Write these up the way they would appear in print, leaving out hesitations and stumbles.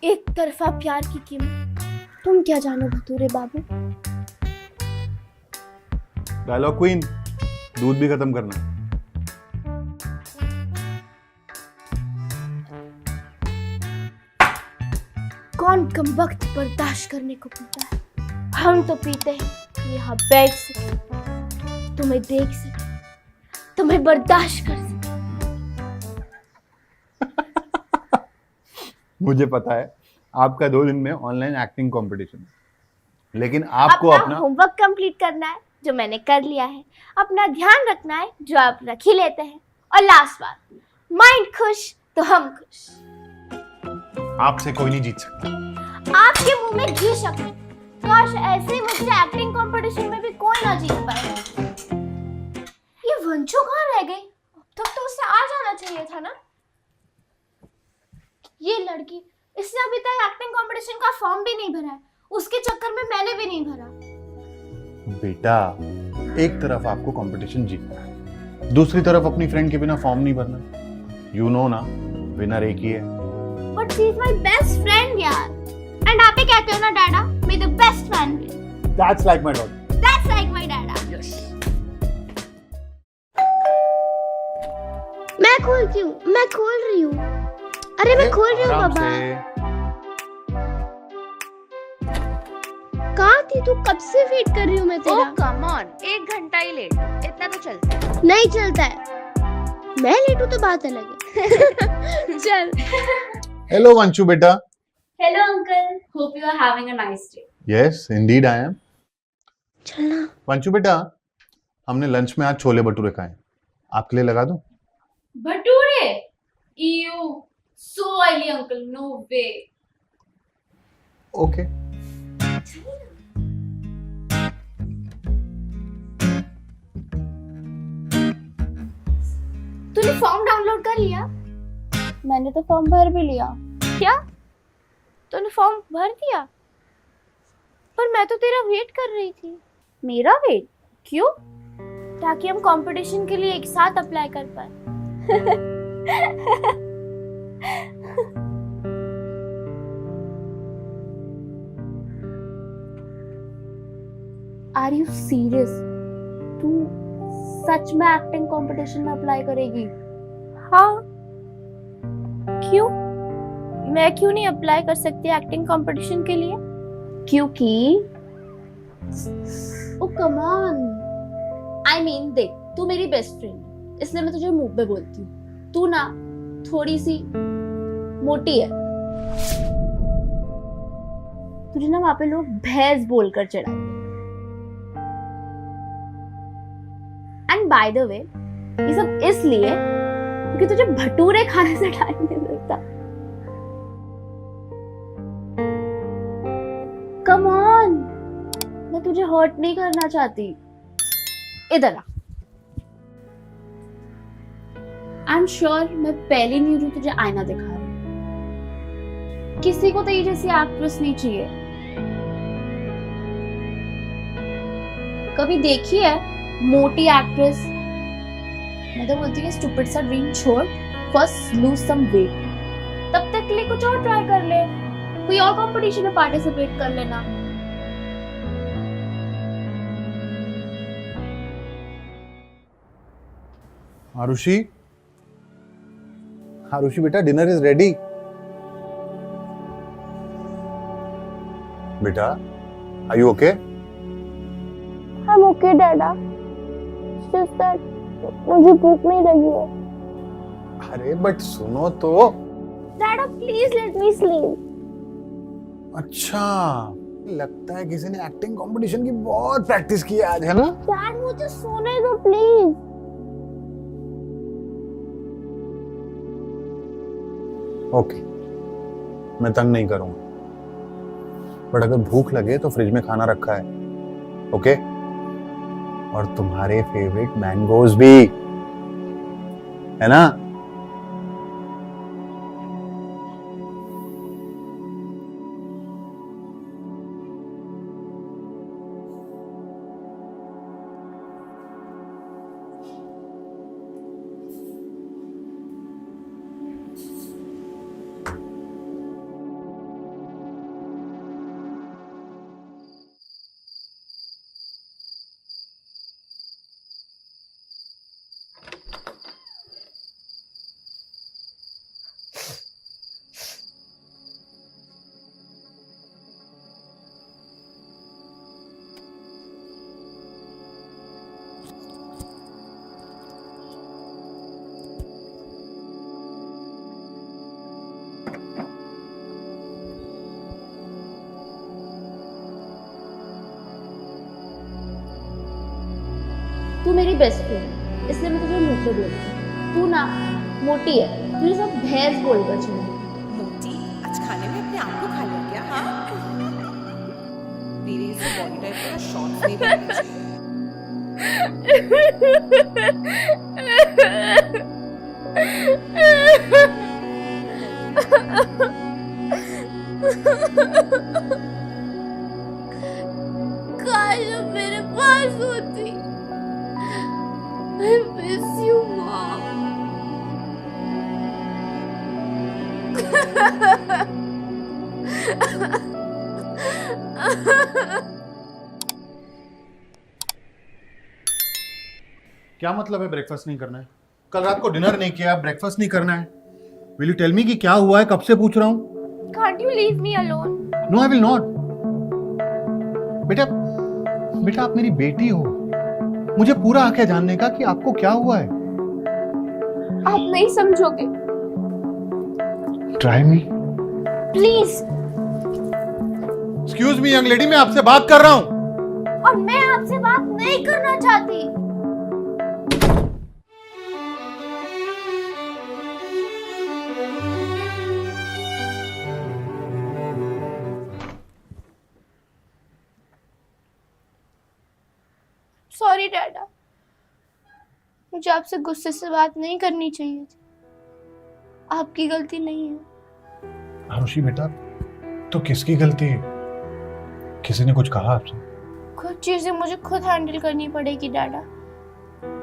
एक तरफा प्यार की कीमत तुम क्या जानो भटूरे बाबू। डायलॉग क्वीन, दूध भी खत्म करना। कौन कम वक्त बर्दाश्त करने को पीता है? हम तो पीते हैं यहाँ बैठ सके, तुम्हें देख सके, तुम्हें बर्दाश्त कर सके। मुझे पता है आपका 2 दिन में ऑनलाइन एक्टिंग कंपटीशन, लेकिन आपको अपना होमवर्क कंप्लीट करना है जो मैंने कर लिया है, अपना ध्यान रखना है जो आप रख ही लेते हैं, और लास्ट बात, माइंड खुश तो हम खुश। आपसे कोई नहीं जीत सकता। आपके मुंह में घी शक्कर, काश ऐसे ही मुझसे एक्टिंग कंपटीशन में भी कोई ना जीत पाए। ये वंशु कहाँ रह गई? अब तक तो उसे आ जाना चाहिए था ना। ये लड़की, इसने अभी तक एक्टिंग कंपटीशन का फॉर्म भी नहीं भरा है, उसके चक्कर में मैंने भी नहीं भरा। बेटा, एक तरफ आपको कंपटीशन जीतना है, दूसरी तरफ अपनी फ्रेंड के बिना फॉर्म नहीं भरना। यू नो ना, विनर एक ही है। But she is my best friend यार। एंड आप ही कहते हो ना dada, may the best man win. That's like my daughter. That's like my dada. Yes. मैं खोलती हूँ, मैं खोल रही हूँ। अरे मैं खोल रही हूँ बाबा। कहाँ थी तू? कब से वेट कर रही हूँ मैं तेरा। ओह कम ऑन, 1 घंटा ही लेट, इतना तो चलता है। नहीं चलता है, मैं लेट हूँ तो बात अलग है। चल। हेलो वंशु बेटा। Hello uncle, hope you are having a nice day. Yes indeed I am. चलना। वंशु बेटा, हमने लंच में आज छोले भटूरे खाए, आपके लिए लगा दूं? Bhature? You so oily uncle, no way. Okay. तूने फॉर्म डाउनलोड कर लिया? मैंने तो फॉर्म भर भी लिया। क्या? तूने फॉर्म भर दिया? पर मैं तो तेरा वेट कर रही थी। मेरा वेट? क्यों? ताकि हम कंपटीशन के लिए एक साथ अप्लाई कर पाए। Are you serious? तू सच में एक्टिंग कंपटीशन में अप्लाई करेगी? हाँ। क्यों? मैं क्यों नहीं अप्लाई कर सकती एक्टिंग कंपटीशन के लिए? क्योंकि ओ कम ऑन, आई मीन देख, तू मेरी बेस्ट फ्रेंड है, इसलिए मैं तुझे मुंह पे बोलती हूँ। तू ना थोड़ी सी मोटी है, तुझे ना वहां पे लोग भैंस बोलकर चढ़ाएंगे। एंड बाय द वे, ये सब इसलिए क्योंकि तुझे भटूरे खाने से टाइम नहीं मिलता। कम ऑन, मैं तुझे हर्ट नहीं करना चाहती। इधर आ। आई एम श्योर मैं पहली न्यूज हूं तुझे आईना दिखा रही। किसी को तेरी जैसी एक्ट्रेस नहीं चाहिए। कभी देखी है मोटी एक्ट्रेस? मैं तो बोलती हूँ स्टूपिड सा ड्रीम छोड़, फर्स्ट लूज सम वेट, तब तक के लिए कुछ और ट्राई कर ले, कोई और कंपटीशन में पार्टिसिपेट कर लेना। आरुषि, आरुषि बेटा, डिनर इज रेडी। बेटा, are you okay? I'm okay, Dada. It's just that मुझे भूख नहीं लगी है। अरे बट सुनो तो। Dada, please let me sleep. अच्छा, लगता है किसी ने एक्टिंग कंपटीशन की बहुत प्रैक्टिस की है आज, है ना? Dad, मुझे सोने दो प्लीज। ओके, मैं तंग नहीं करूंगा, बट अगर भूख लगे तो फ्रिज में खाना रखा है, ओके? और तुम्हारे फेवरेट मैंगोज भी, है ना? तू मेरी बेस्ट फ्रेंड है, इसलिए मैं तुझे मुंह पे बोलती हूँ। तू ना मोटी है, तुझे सब भैंस बोलकर चले। मोटी आज खाने में अपने आप को खा लिया क्या? हाँ, तेरे इस बॉडी टाइप का शॉर्ट्स नहीं पहनने चाहिए। काश अब मेरे पास होती। I miss you, Mom. क्या मतलब है ब्रेकफास्ट नहीं करना है? कल रात को डिनर नहीं किया, ब्रेकफास्ट नहीं करना है। विल यू टेल मी कि क्या हुआ है? कब से पूछ रहा हूँ। Can't you leave me alone? No I will not. बेटा बेटा आप मेरी बेटी हो, मुझे पूरा हक है जानने का कि आपको क्या हुआ है। आप नहीं समझोगे। Try me. Please. Excuse me young lady, मैं आपसे बात कर रहा हूँ। और मैं आपसे बात नहीं करना चाहती। सॉरी डैडा, मुझे आपसे गुस्से से बात नहीं करनी चाहिए थी। आपकी गलती नहीं है। आरुषि बेटा, तो किसकी गलती है? किसी ने कुछ कहा आपसे? कुछ चीजें मुझे खुद हैंडल करनी पड़ेगी डैडा,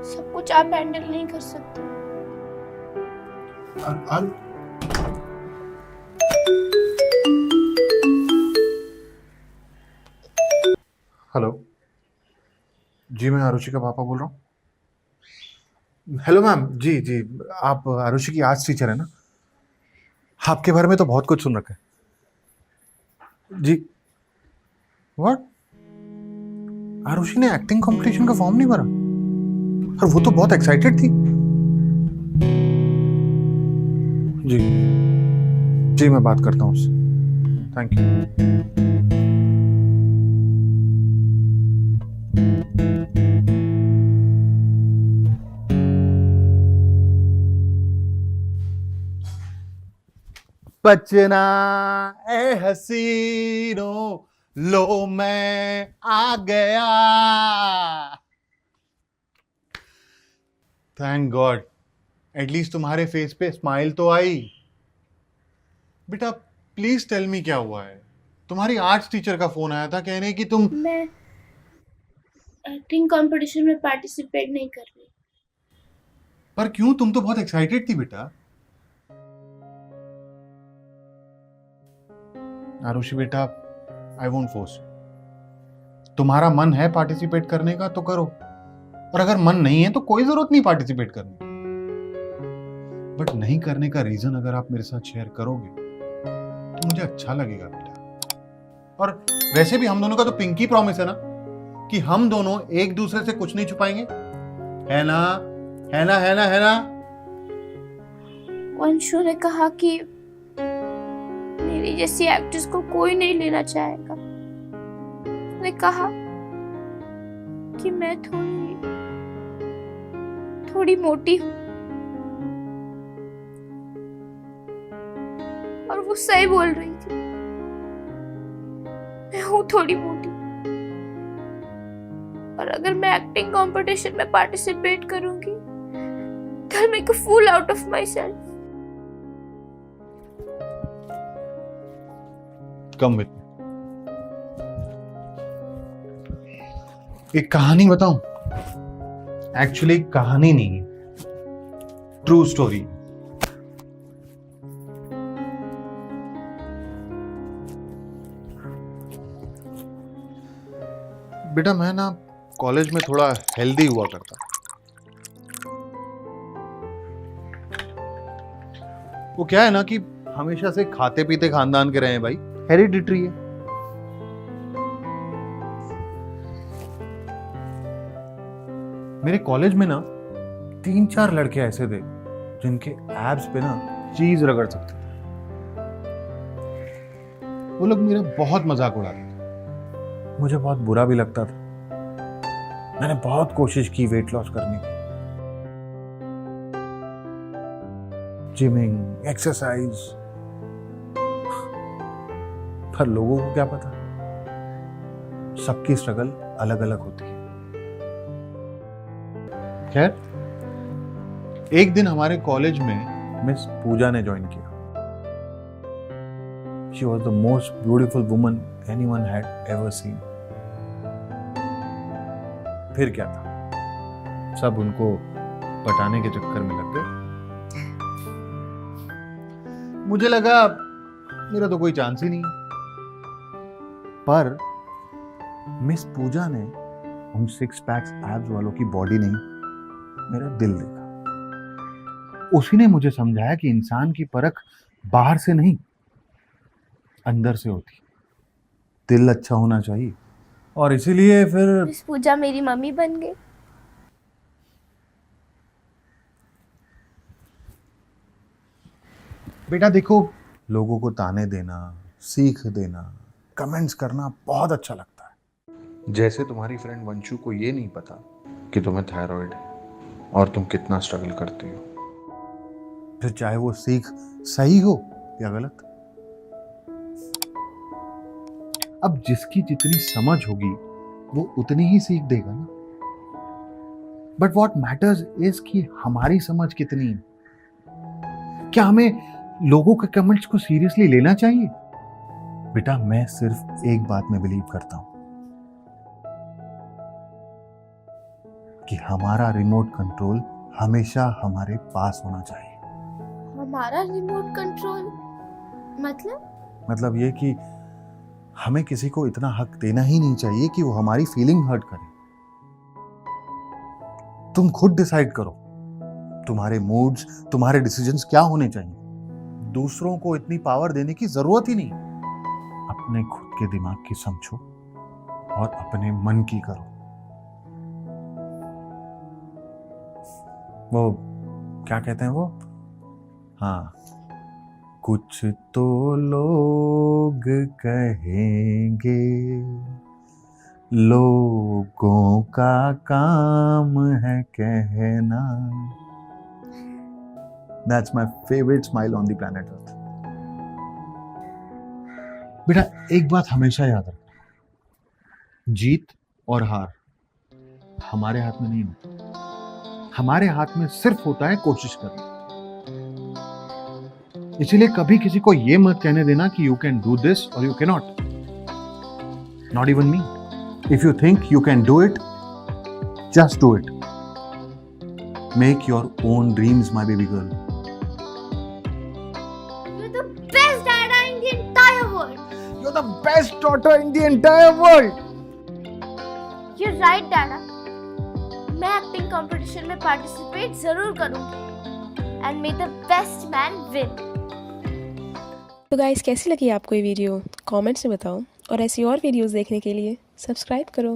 सब कुछ आप हैंडल नहीं कर सकते। हेलो जी, मैं आरुषि का पापा बोल रहा हूँ। हेलो मैम, जी जी, आप आरुषि की आर्ट्स टीचर है ना? आपके बारे में तो बहुत कुछ सुन रखा है जी। व्हाट? आरुषि ने एक्टिंग कंपटीशन का फॉर्म नहीं भरा? और वो तो बहुत एक्साइटेड थी। जी जी, मैं बात करता हूँ उससे। Thank you. बचना ए हसीनो, लो मैं आ गया। थैंक गॉड, एटलीस्ट तुम्हारे फेस पे स्माइल तो आई। बेटा प्लीज टेल मी क्या हुआ है? तुम्हारी आर्ट्स टीचर का फोन आया था कहने कि तुम। मैं एक्टिंग कंपटीशन में पार्टिसिपेट नहीं कर रही। पर क्यों? तुम तो बहुत एक्साइटेड थी बेटा। आरुषि बेटा, आई वोंट फोर्स। तुम्हारा मन है पार्टिसिपेट करने का तो करो, और अगर मन नहीं है तो कोई जरूरत नहीं पार्टिसिपेट करने की। बट नहीं करने का रीजन अगर आप मेरे साथ शेयर करोगे तो मुझे अच्छा लगेगा बेटा। और वैसे भी हम दोनों का तो पिंकी प्रॉमिस है ना कि हम दोनों एक दूसरे से कुछ नहीं छुपाएंगे, है ना? है ना? है ना? है ना? वंशु ने कहा कि मेरी जैसी एक्ट्रेस को कोई नहीं लेना चाहेगा। उसने कहा कि मैं थोड़ी मोटी हूँ, और वो सही बोल रही थी। मैं हूँ थोड़ी मोटी, और अगर मैं एक्टिंग कंपटीशन में पार्टिसिपेट करूंगी तो I'll make a fool out of myself. Come with me. एक कहानी बताऊं? एक्चुअली कहानी नहीं है, ट्रू स्टोरी। बेटा मैं ना कॉलेज में थोड़ा हेल्दी हुआ करता। वो क्या है ना कि हमेशा से खाते पीते खानदान के रहे हैं भाई, हेरिडिटरी है। मेरे कॉलेज में ना 3-4 लड़के ऐसे थे जिनके एब्स पे ना चीज रगड़ सकते थे। वो लोग मेरा बहुत मजाक उड़ाते थे। मुझे बहुत बुरा भी लगता था। मैंने बहुत कोशिश की वेट लॉस करने की, जिमिंग, एक्सरसाइज, पर लोगों को क्या पता, सबकी स्ट्रगल अलग अलग होती है। खैर, एक दिन हमारे कॉलेज में मिस पूजा ने ज्वाइन किया। She was the most beautiful woman anyone had ever seen. फिर क्या था, सब उनको पटाने के चक्कर में लग गए। मुझे लगा मेरा तो कोई चांस ही नहीं, पर मिस पूजा ने उन 6 पैक्स एब्स वालों की बॉडी नहीं, मेरा दिल देखा। उसी ने मुझे समझाया कि इंसान की परख बाहर से नहीं, अंदर से होती। दिल अच्छा होना चाहिए, और इसीलिए फिर मिस पूजा मेरी मम्मी बन गई। बेटा देखो, लोगों को ताने देना, सीख देना, कमेंट्स करना बहुत अच्छा लगता है। जैसे तुम्हारी फ्रेंड वंशु को ये नहीं पता कि तुम्हें थायराइड है और तुम कितना स्ट्रगल करती हो, फिर चाहे वो सीख सही हो या गलत। अब जिसकी जितनी समझ होगी वो उतनी ही सीख देगा ना। बट वॉट मैटर्स इज कि हमारी समझ कितनी है। क्या हमें लोगों के कमेंट्स को सीरियसली लेना चाहिए? बेटा, मैं सिर्फ एक बात में बिलीव करता हूं कि हमारा रिमोट कंट्रोल हमेशा हमारे पास होना चाहिए। हमारा रिमोट कंट्रोल मतलब ये कि हमें किसी को इतना हक देना ही नहीं चाहिए कि वो हमारी फीलिंग हर्ट करे। तुम खुद डिसाइड करो, तुम्हारे मूड्स, तुम्हारे डिसीजंस क्या होने चाहिए। दूसरों को इतनी पावर देने की जरूरत ही नहीं। अपने खुद के दिमाग की समझो और अपने मन की करो। वो क्या कहते हैं वो, हाँ, कुछ तो लोग कहेंगे, लोगों का काम है कहना। That's my favorite smile on the planet Earth. बेटा, एक बात हमेशा याद रखना, जीत और हार हमारे हाथ में नहीं होती। हमारे हाथ में सिर्फ होता है कोशिश करना। इसलिए कभी किसी को ये मत कहने देना कि यू कैन डू दिस और you can not. Not even me. If you think you can do it, just do it. Make your own dreams, my baby girl. You're the best dad in the entire world. You're the best daughter in the entire world. You're right, Dada. मैं acting competition में participate जरूर करूंगी and may the best man win. तो guys, कैसी लगी आपको ये video? Comments में बताओ, और ऐसी और वीडियोस देखने के लिए सब्सक्राइब करो।